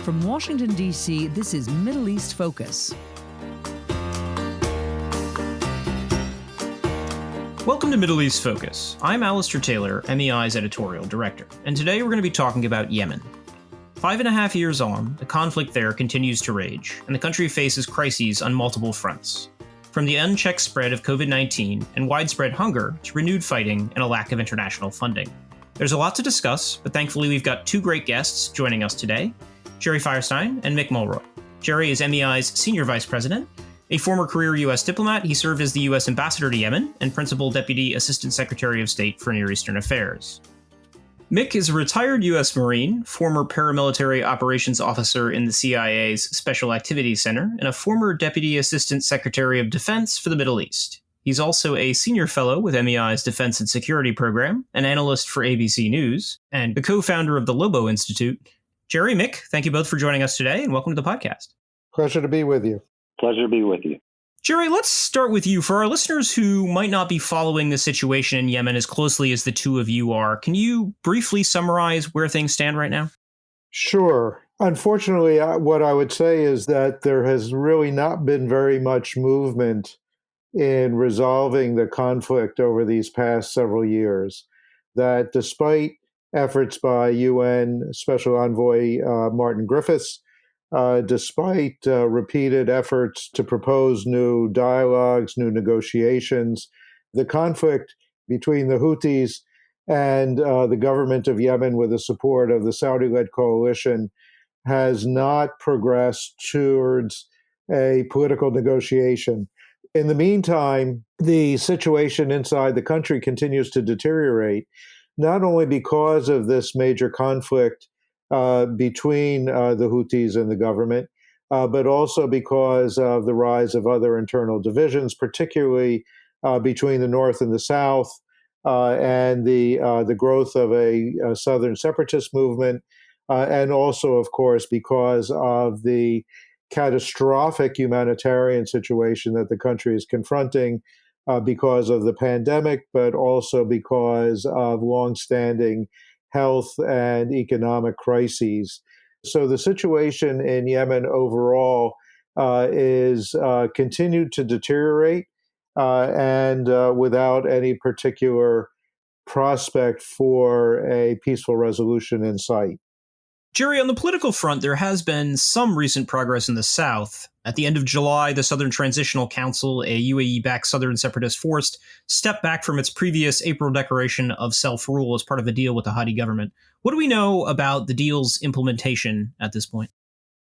From Washington, D.C., this is Middle East Focus. Welcome to Middle East Focus. I'm Alistair Taylor, MEI's editorial director, and today we're going to be talking about Yemen. 5.5 years on, the conflict there continues to rage, and the country faces crises on multiple fronts. From the unchecked spread of COVID-19 and widespread hunger to renewed fighting and a lack of international funding. There's a lot to discuss, but thankfully we've got two great guests joining us today, Jerry Feierstein and Mick Mulroy. Jerry is MEI's Senior Vice President. A former career U.S. diplomat, he served as the U.S. Ambassador to Yemen and Principal Deputy Assistant Secretary of State for Near Eastern Affairs. Mick is a retired U.S. Marine, former paramilitary operations officer in the CIA's Special Activities Center, and a former Deputy Assistant Secretary of Defense for the Middle East. He's also a senior fellow with MEI's Defense and Security Program, an analyst for ABC News, and the co-founder of the Lobo Institute. Jerry, Mick, thank you both for joining us today, and welcome to the podcast. Pleasure to be with you. Pleasure to be with you. Jerry, let's start with you. For our listeners who might not be following the situation in Yemen as closely as the two of you are, can you briefly summarize where things stand right now? Sure. Unfortunately, what I would say is that there has really not been very much movement in resolving the conflict over these past several years. That despite efforts by UN Special Envoy Martin Griffiths, despite repeated efforts to propose new dialogues, new negotiations, the conflict between the Houthis and the government of Yemen with the support of the Saudi-led coalition has not progressed towards a political negotiation. In the meantime, the situation inside the country continues to deteriorate, not only because of this major conflict between the Houthis and the government, but also because of the rise of other internal divisions, particularly between the North and the South, and the growth of a Southern separatist movement, and also, of course, because of the catastrophic humanitarian situation that the country is confronting because of the pandemic, but also because of longstanding health and economic crises. So the situation in Yemen overall is continued to deteriorate and without any particular prospect for a peaceful resolution in sight. Jerry, on the political front, there has been some recent progress in the South. At the end of July, the Southern Transitional Council, a UAE-backed Southern separatist force, stepped back from its previous April declaration of self-rule as part of a deal with the Hadi government. What do we know about the deal's implementation at this point?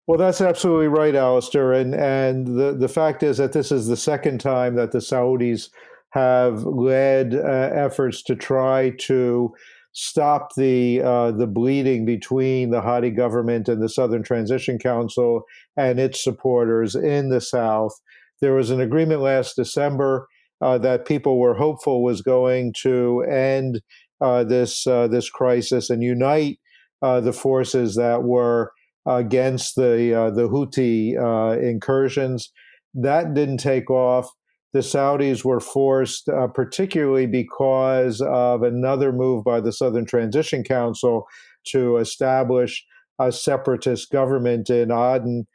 Well, that's absolutely right, Alistair. And the fact is that this is the second time that the Saudis have led efforts to try to stop the bleeding between the Hadi government and the Southern Transition Council and its supporters in the South. There was an agreement last December that people were hopeful was going to end this crisis and unite the forces that were against the Houthi incursions. That didn't take off. The Saudis were forced, particularly because of another move by the Southern Transition Council to establish a separatist government in Aden.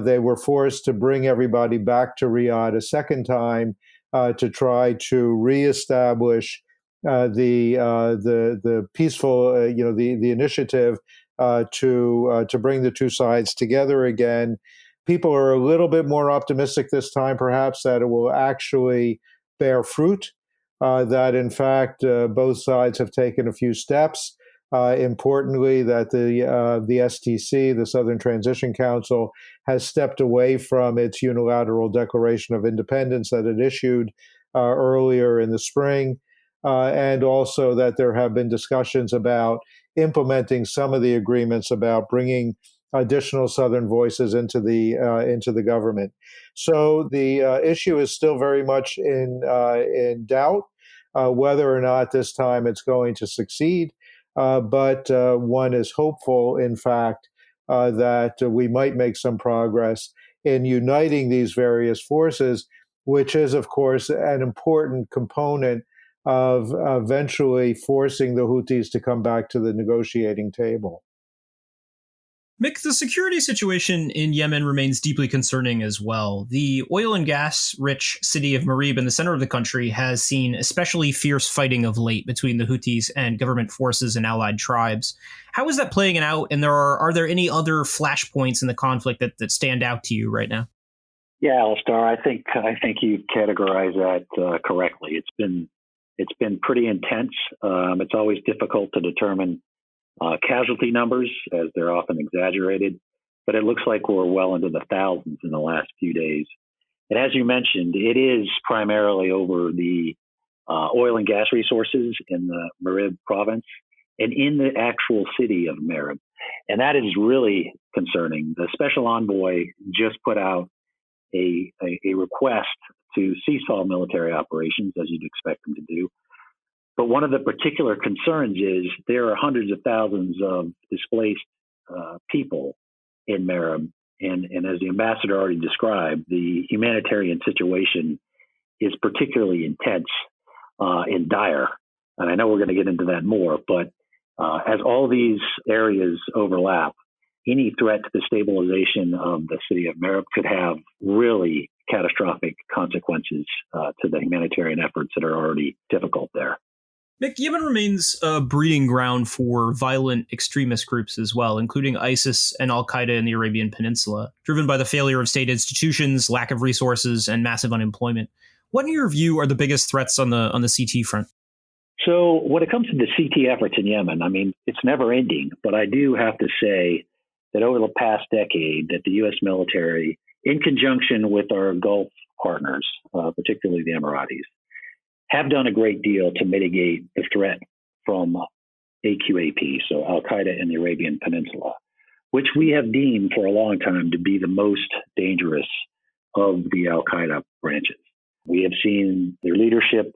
They were forced to bring everybody back to Riyadh a second time to try to reestablish the peaceful, the initiative to bring the two sides together again. People are a little bit more optimistic this time, perhaps, that it will actually bear fruit, that in fact both sides have taken a few steps. Importantly, that the STC, the Southern Transition Council, has stepped away from its unilateral declaration of independence that it issued earlier in the spring, and also that there have been discussions about implementing some of the agreements about bringing additional Southern voices into the government. So the issue is still very much in doubt whether or not this time it's going to succeed. But one is hopeful, in fact, that we might make some progress in uniting these various forces, which is, of course, an important component of eventually forcing the Houthis to come back to the negotiating table. Mick, the security situation in Yemen remains deeply concerning as well. The oil and gas rich city of Marib in the center of the country has seen especially fierce fighting of late between the Houthis and government forces and allied tribes. How is that playing out? And are there any other flashpoints in the conflict that stand out to you right now? Yeah, Alistair, I think you categorize that correctly. It's been pretty intense. It's always difficult to determine casualty numbers, as they're often exaggerated, but it looks like we're well into the thousands in the last few days. And as you mentioned, it is primarily over the oil and gas resources in the Marib province and in the actual city of Marib. And that is really concerning. The special envoy just put out a request to cease all military operations, as you'd expect them to do. But one of the particular concerns is there are hundreds of thousands of displaced people in Marib. And as the ambassador already described, the humanitarian situation is particularly intense and dire. And I know we're going to get into that more, but as all these areas overlap, any threat to the stabilization of the city of Marib could have really catastrophic consequences to the humanitarian efforts that are already difficult there. Mick, Yemen remains a breeding ground for violent extremist groups as well, including ISIS and al-Qaeda in the Arabian Peninsula, driven by the failure of state institutions, lack of resources, and massive unemployment. What, in your view, are the biggest threats on the CT front? So when it comes to the CT efforts in Yemen, I mean, it's never ending, but I do have to say that over the past decade, that the U.S. military, in conjunction with our Gulf partners, particularly the Emiratis, have done a great deal to mitigate the threat from AQAP, so al-Qaeda in the Arabian Peninsula, which we have deemed for a long time to be the most dangerous of the al-Qaeda branches. We have seen their leadership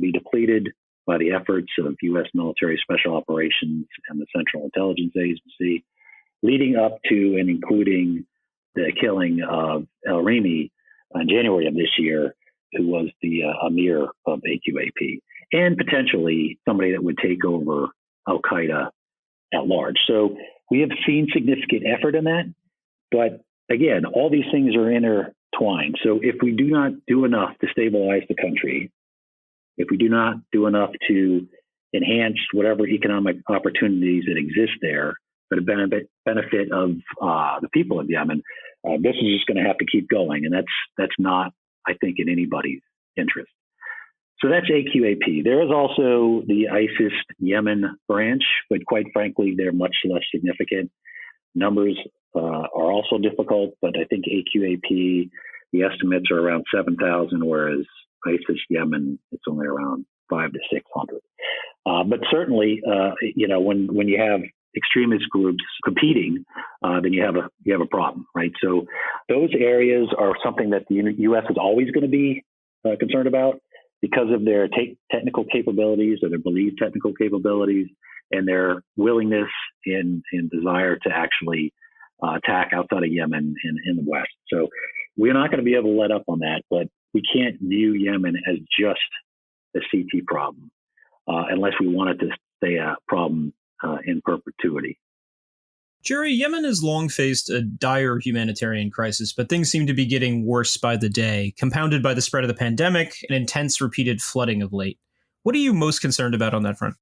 be depleted by the efforts of U.S. military special operations and the Central Intelligence Agency, leading up to and including the killing of El-Rimi in January of this year, who was the emir of AQAP, and potentially somebody that would take over al-Qaeda at large. So we have seen significant effort in that. But again, all these things are intertwined. So if we do not do enough to stabilize the country, if we do not do enough to enhance whatever economic opportunities that exist there for the benefit of the people of Yemen, this is just going to have to keep going. And that's not, I think, in anybody's interest. So that's AQAP. There is also the ISIS Yemen branch, but quite frankly, they're much less significant. Numbers are also difficult, but I think AQAP, the estimates are around 7,000, whereas ISIS Yemen, it's only around 500 to 600. But certainly, when you have extremist groups competing, then you have a problem, right? So those areas are something that the U.S. is always going to be concerned about because of their technical capabilities or their believed technical capabilities and their willingness and desire to actually attack outside of Yemen in the West. So we're not going to be able to let up on that, but we can't view Yemen as just a CT problem unless we want it to stay a problem in perpetuity. Jerry, Yemen has long faced a dire humanitarian crisis, but things seem to be getting worse by the day, compounded by the spread of the pandemic and intense repeated flooding of late. What are you most concerned about on that front?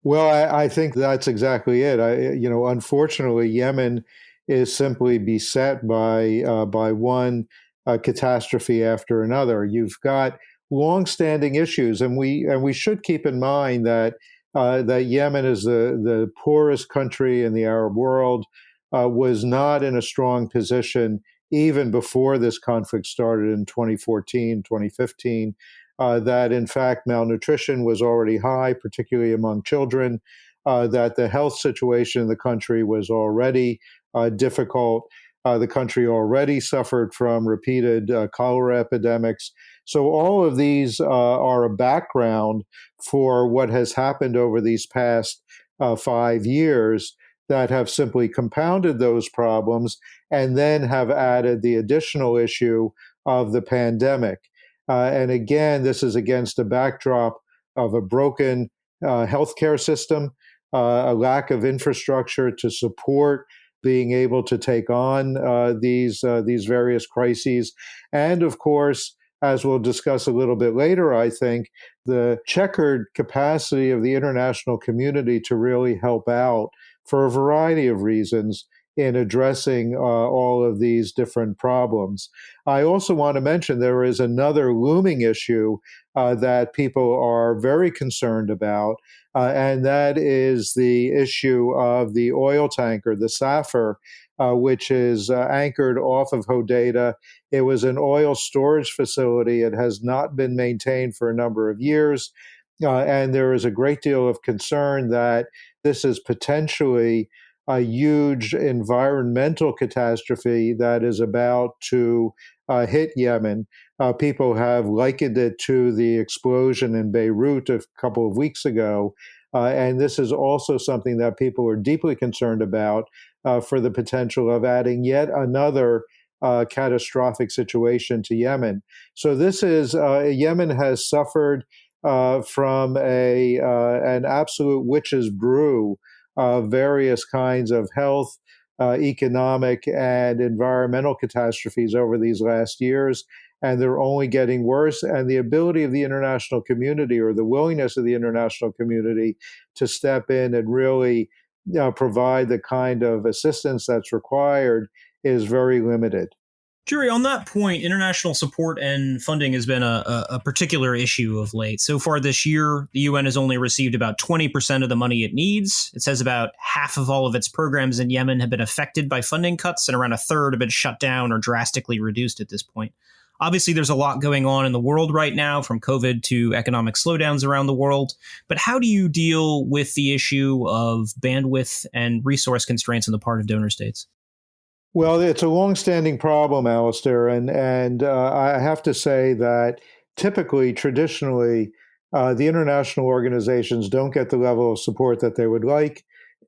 Well, I think that's exactly it. Unfortunately, Yemen is simply beset by one catastrophe after another. You've got longstanding issues, and we should keep in mind that Yemen is the poorest country in the Arab world, was not in a strong position even before this conflict started in 2014, 2015, that in fact malnutrition was already high, particularly among children, that the health situation in the country was already difficult. The country already suffered from repeated cholera epidemics. So all of these are a background for what has happened over these past 5 years that have simply compounded those problems and then have added the additional issue of the pandemic. And again, this is against a backdrop of a broken healthcare system, a lack of infrastructure to support being able to take on these various crises. And of course, as we'll discuss a little bit later, I think the checkered capacity of the international community to really help out for a variety of reasons in addressing all of these different problems. I also want to mention there is another looming issue that people are very concerned about, and that is the issue of the oil tanker, the Safar, which is anchored off of Hodeidah. It was an oil storage facility. It has not been maintained for a number of years, and there is a great deal of concern that this is potentially a huge environmental catastrophe that is about to hit Yemen. People have likened it to the explosion in Beirut a couple of weeks ago. And this is also something that people are deeply concerned about for the potential of adding yet another catastrophic situation to Yemen. So this is, Yemen has suffered from an absolute witch's brew of various kinds of health, economic, and environmental catastrophes over these last years, and they're only getting worse. And the ability of the international community, or the willingness of the international community, to step in and really provide the kind of assistance that's required is very limited. Jerry, on that point, international support and funding has been a particular issue of late. So far this year, the UN has only received about 20% of the money it needs. It says about half of all of its programs in Yemen have been affected by funding cuts, and around a third have been shut down or drastically reduced at this point. Obviously, there's a lot going on in the world right now, from COVID to economic slowdowns around the world. But how do you deal with the issue of bandwidth and resource constraints on the part of donor states? Well, it's a longstanding problem, Alistair, and I have to say that typically, traditionally, the international organizations don't get the level of support that they would like.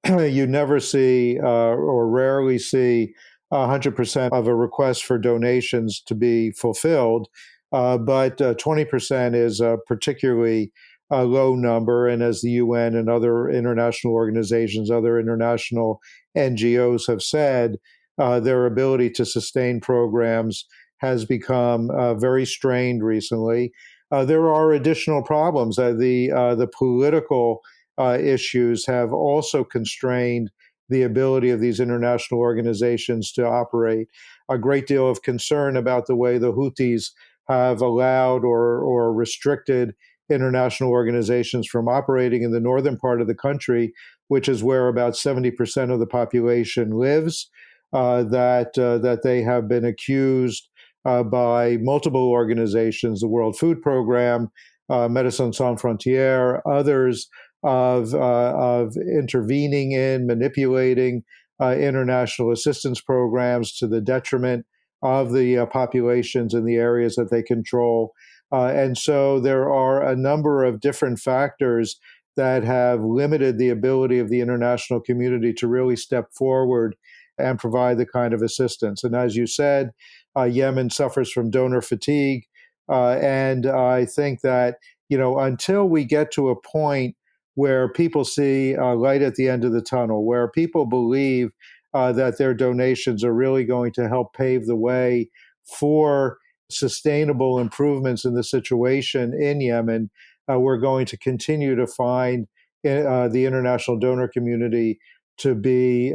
You never see or rarely see 100% of a request for donations to be fulfilled, but 20% is a particularly low number. And as the UN and other international organizations, other international NGOs have said, their ability to sustain programs has become very strained recently. There are additional problems. The political issues have also constrained the ability of these international organizations to operate. A great deal of concern about the way the Houthis have allowed or restricted international organizations from operating in the northern part of the country, which is where about 70% of the population lives. That they have been accused by multiple organizations, the World Food Program, Médecins Sans Frontières, others, of intervening in, manipulating international assistance programs to the detriment of the populations in the areas that they control. And so there are a number of different factors that have limited the ability of the international community to really step forward and provide the kind of assistance. And as you said, Yemen suffers from donor fatigue. And I think that, until we get to a point where people see light at the end of the tunnel, where people believe that their donations are really going to help pave the way for sustainable improvements in the situation in Yemen, we're going to continue to find the international donor community to be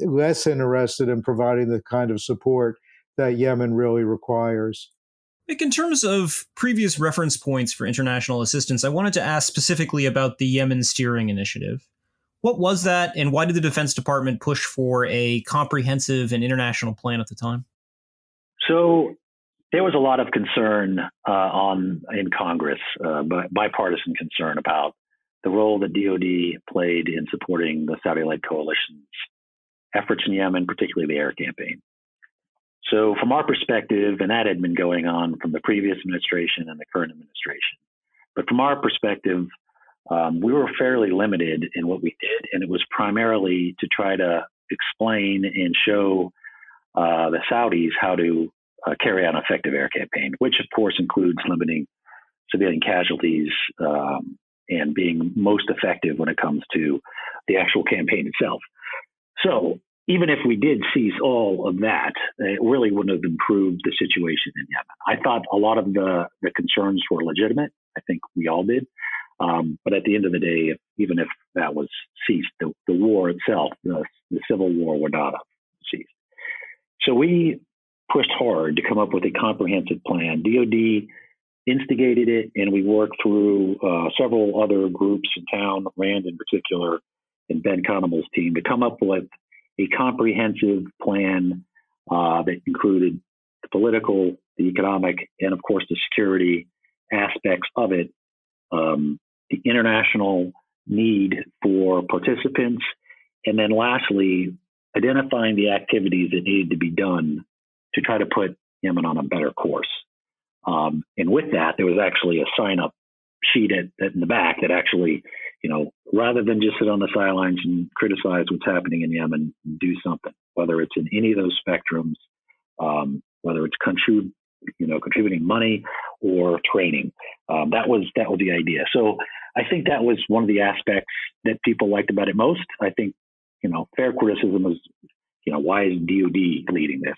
less interested in providing the kind of support that Yemen really requires. Mick, in terms of previous reference points for international assistance, I wanted to ask specifically about the Yemen Steering Initiative. What was that, and why did the Defense Department push for a comprehensive and international plan at the time? So there was a lot of concern in Congress, bipartisan concern about the role that DoD played in supporting the Saudi-led coalition's efforts in Yemen, particularly the air campaign. So from our perspective, and that had been going on from the previous administration and the current administration, but from our perspective, we were fairly limited in what we did, and it was primarily to try to explain and show the Saudis how to carry out an effective air campaign, which of course includes limiting civilian casualties and being most effective when it comes to the actual campaign itself. So even if we did cease all of that, it really wouldn't have improved the situation in Yemen. I thought a lot of the concerns were legitimate. I think we all did. But at the end of the day, even if that was ceased, the war itself, the civil war would not have ceased. So we pushed hard to come up with a comprehensive plan. DOD instigated it, and we worked through several other groups in town, RAND in particular, and Ben Conomel's team, to come up with a comprehensive plan that included the political, the economic, and of course the security aspects of it, the international need for participants, and then lastly, identifying the activities that needed to be done to try to put Yemen on a better course. And with that, there was actually a sign-up sheet in the back that actually, rather than just sit on the sidelines and criticize what's happening in Yemen, do something, whether it's in any of those spectrums, whether it's contributing money or training. That was the idea. So I think that was one of the aspects that people liked about it most. I think, fair criticism was, why is DOD leading this?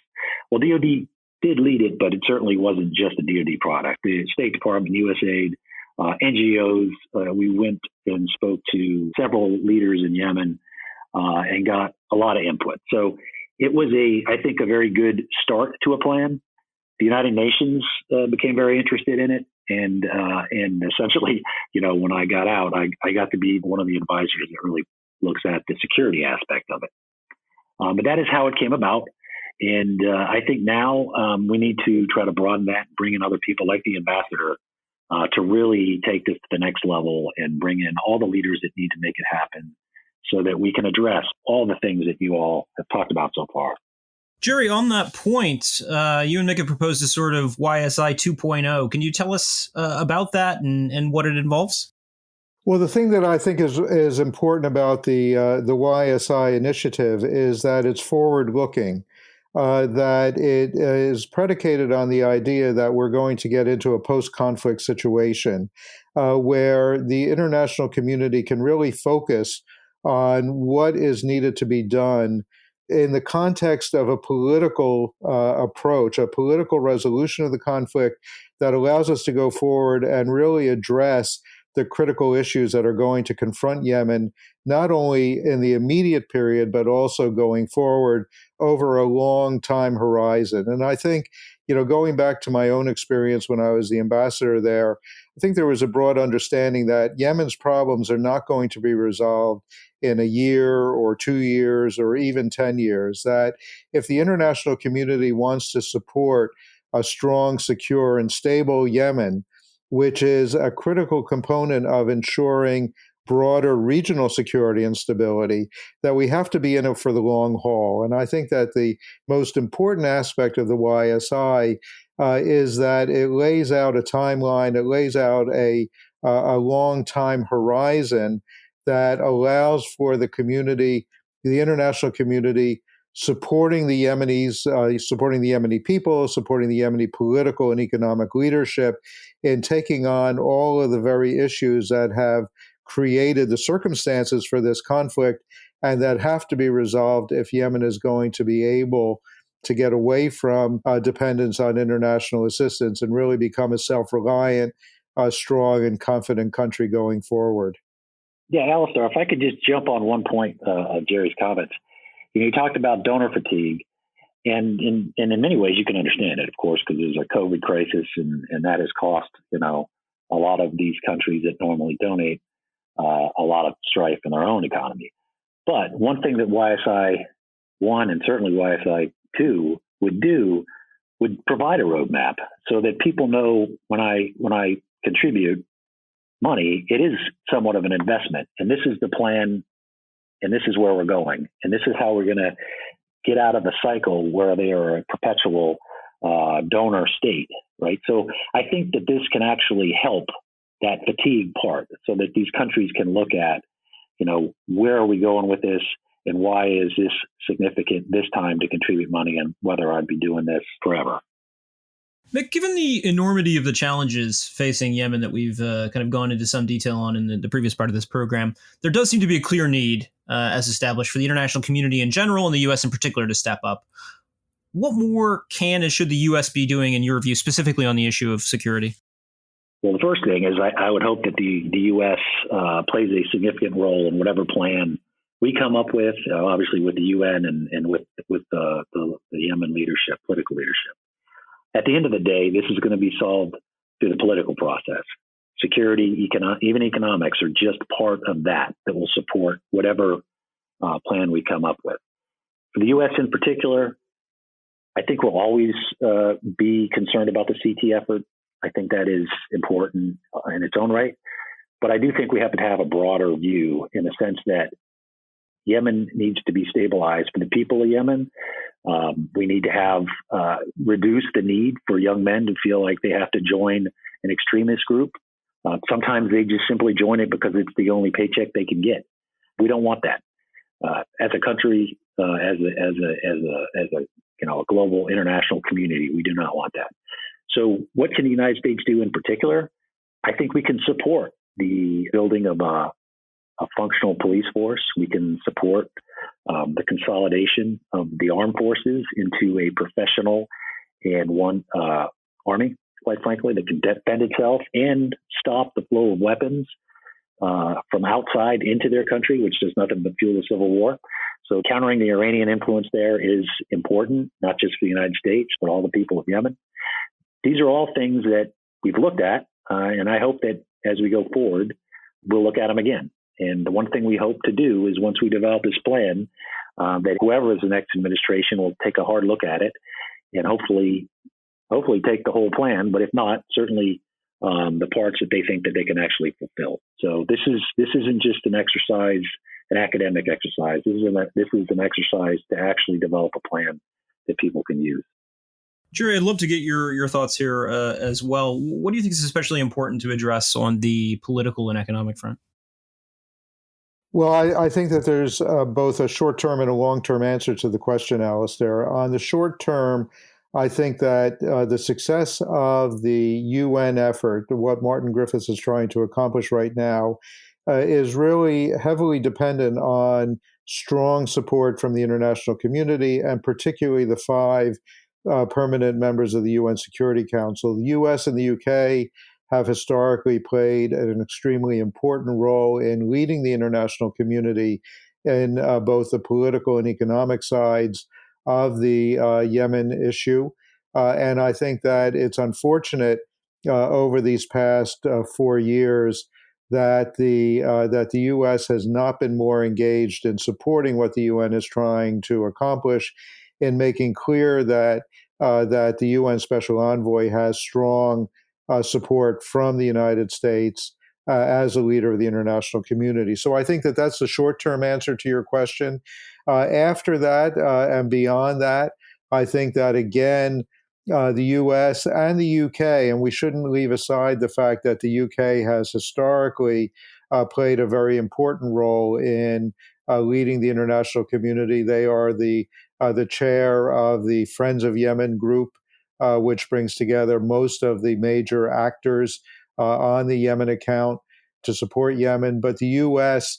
Well, DOD did lead it, but it certainly wasn't just a DOD product. The State Department, USAID, NGOs, we went and spoke to several leaders in Yemen and got a lot of input. So it was I think a very good start to a plan. The United Nations became very interested in it. And essentially, when I got out, I got to be one of the advisors that really looks at the security aspect of it. But that is how it came about. And I think now we need to try to broaden that, bring in other people like the ambassador to really take this to the next level and bring in all the leaders that need to make it happen so that we can address all the things that you all have talked about so far. Jerry, on that point, you and Mick have proposed a sort of YSI 2.0. Can you tell us about that and what it involves? Well, the thing that I think is important about the YSI initiative is that it's forward-looking, that it is predicated on the idea that we're going to get into a post-conflict situation where the international community can really focus on what is needed to be done in the context of a political approach, a political resolution of the conflict that allows us to go forward and really address the critical issues that are going to confront Yemen, not only in the immediate period, but also going forward over a long time horizon. And I think, going back to my own experience when I was the ambassador there, I think there was a broad understanding that Yemen's problems are not going to be resolved in a year or 2 years or even 10 years, that if the international community wants to support a strong, secure, and stable Yemen, which is a critical component of ensuring broader regional security and stability, that we have to be in it for the long haul. And I think that the most important aspect of the YSI is that it lays out a timeline, it lays out a long time horizon that allows for the community, the international community, supporting the Yemenis, supporting the Yemeni people, supporting the Yemeni political and economic leadership in taking on all of the very issues that have created the circumstances for this conflict and that have to be resolved if Yemen is going to be able to get away from dependence on international assistance and really become a self-reliant, strong and confident country going forward. Yeah, Alistair, if I could just jump on one point of Jerry's comments. You talked about donor fatigue, and in many ways you can understand it, of course, because there's a COVID crisis, and that has cost a lot of these countries that normally donate a lot of strife in their own economy. But one thing that YSI 1 and certainly YSI 2 would provide a roadmap so that people know when I contribute money, it is somewhat of an investment, and this is the plan. And this is where we're going. And this is how we're going to get out of a cycle where they are a perpetual donor state, right? So I think that this can actually help that fatigue part so that these countries can look at, where are we going with this and why is this significant this time to contribute money and whether I'd be doing this forever. Mick, given the enormity of the challenges facing Yemen that we've kind of gone into some detail on in the previous part of this program, there does seem to be a clear need, as established, for the international community in general and the U.S. in particular to step up. What more can and should the U.S. be doing, in your view, specifically on the issue of security? Well, the first thing is I would hope that the U.S. Plays a significant role in whatever plan we come up with, obviously with the UN and with the Yemen leadership, political leadership. At the end of the day, this is going to be solved through the political process. Security, even economics are just part of that will support whatever plan we come up with. For the U.S. in particular, I think we'll always be concerned about the CT effort. I think that is important in its own right. But I do think we have to have a broader view in the sense that Yemen needs to be stabilized for the people of Yemen. We need to have reduce the need for young men to feel like they have to join an extremist group. Sometimes they just simply join it because it's the only paycheck they can get. We don't want that. As a country, as a global international community, we do not want that. So, what can the United States do in particular? I think we can support the building of a functional police force. We can support the consolidation of the armed forces into a professional and one army, quite frankly, that can defend itself and stop the flow of weapons from outside into their country, which does nothing but fuel the civil war. So countering the Iranian influence there is important, not just for the United States, but all the people of Yemen. These are all things that we've looked at, and I hope that as we go forward, we'll look at them again. And the one thing we hope to do is once we develop this plan, that whoever is the next administration will take a hard look at it and hopefully take the whole plan. But if not, certainly the parts that they think that they can actually fulfill. So this isn't just an exercise, an academic exercise. This is an exercise to actually develop a plan that people can use. Jerry, I'd love to get your thoughts here as well. What do you think is especially important to address on the political and economic front? Well, I think that there's both a short-term and a long-term answer to the question, Alistair. On the short term, I think that the success of the UN effort, what Martin Griffiths is trying to accomplish right now, is really heavily dependent on strong support from the international community, and particularly the five permanent members of the UN Security Council. The US and the UK have historically played an extremely important role in leading the international community in both the political and economic sides of the Yemen issue. And I think that it's unfortunate over these past 4 years that the U.S. has not been more engaged in supporting what the UN is trying to accomplish, in making clear that the UN Special Envoy has strong support from the United States as a leader of the international community. So I think that that's the short-term answer to your question. After that and beyond that, I think that, again, the U.S. and the U.K., and we shouldn't leave aside the fact that the U.K. has historically played a very important role in leading the international community. They are the chair of the Friends of Yemen group, which brings together most of the major actors on the Yemen account to support Yemen. But the U.S.,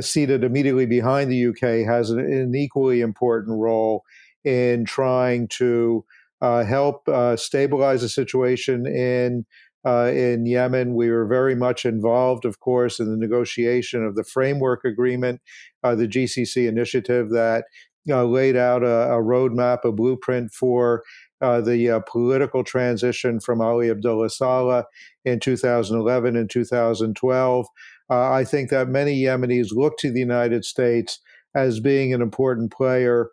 seated immediately behind the U.K., has an equally important role in trying to help stabilize the situation in Yemen. We were very much involved, of course, in the negotiation of the framework agreement, the GCC initiative that laid out a roadmap, a blueprint for the political transition from Ali Abdullah Saleh in 2011 and 2012. I think that many Yemenis look to the United States as being an important player,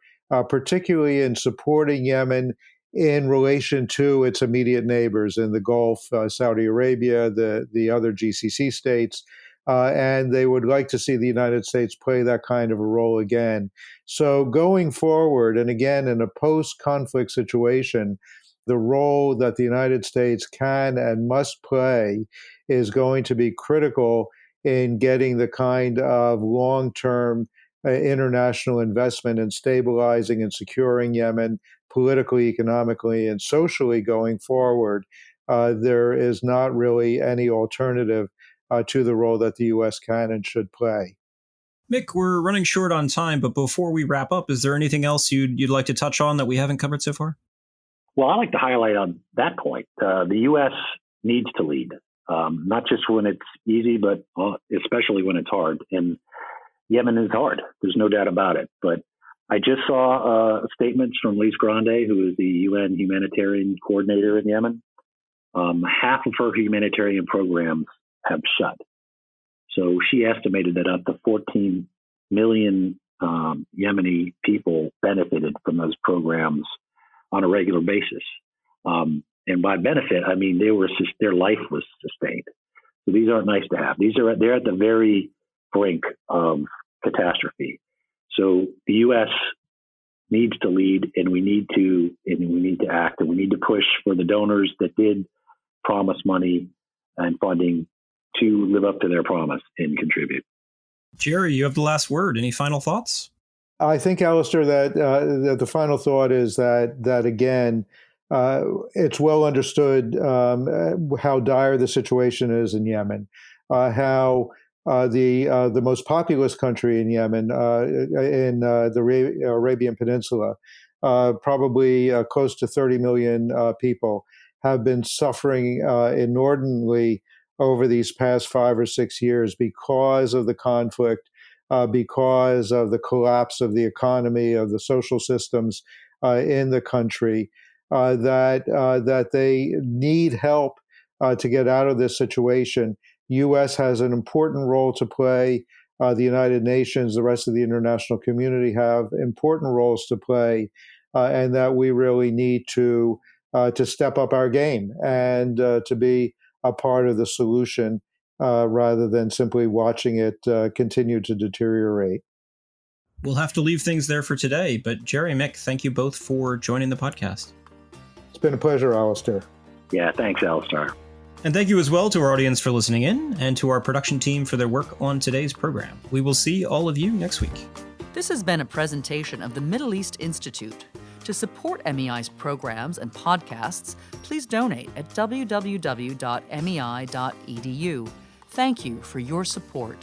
particularly in supporting Yemen in relation to its immediate neighbors in the Gulf, Saudi Arabia, the other GCC states, and they would like to see the United States play that kind of a role again. So going forward, and again, in a post-conflict situation, the role that the United States can and must play is going to be critical in getting the kind of long-term international investment in stabilizing and securing Yemen, politically, economically, and socially going forward, there is not really any alternative to the role that the U.S. can and should play. Mick, we're running short on time, but before we wrap up, is there anything else you'd like to touch on that we haven't covered so far? Well, I like to highlight on that point. The U.S. needs to lead, not just when it's easy, but especially when it's hard. And Yemen is hard. There's no doubt about it. But I just saw statements from Lise Grande, who is the UN humanitarian coordinator in Yemen. Half of her humanitarian programs have shut. So she estimated that up to 14 million Yemeni people benefited from those programs on a regular basis. And by benefit, I mean their life was sustained. So these aren't nice to have. They're at the very brink of catastrophe. So the U.S. needs to lead, and we need to act, and we need to push for the donors that did promise money and funding to live up to their promise and contribute. Jerry, you have the last word. Any final thoughts? I think, Alistair, that the final thought is that again, it's well understood how dire the situation is in Yemen, how the most populous country in Yemen, in the Arabian Peninsula, probably close to 30 million people, have been suffering inordinately over these past 5 or 6 years because of the conflict, because of the collapse of the economy, of the social systems in the country, that they need help to get out of this situation. U.S. has an important role to play. The United Nations, the rest of the international community have important roles to play, and that we really need to step up our game and to be a part of the solution rather than simply watching it continue to deteriorate. We'll have to leave things there for today, but Jerry, Mick, thank you both for joining the podcast. It's been a pleasure, Alistair. Yeah, thanks, Alistair. And thank you as well to our audience for listening in, and to our production team for their work on today's program. We will see all of you next week. This has been a presentation of the Middle East Institute. To support MEI's programs and podcasts, please donate at www.mei.edu. Thank you for your support.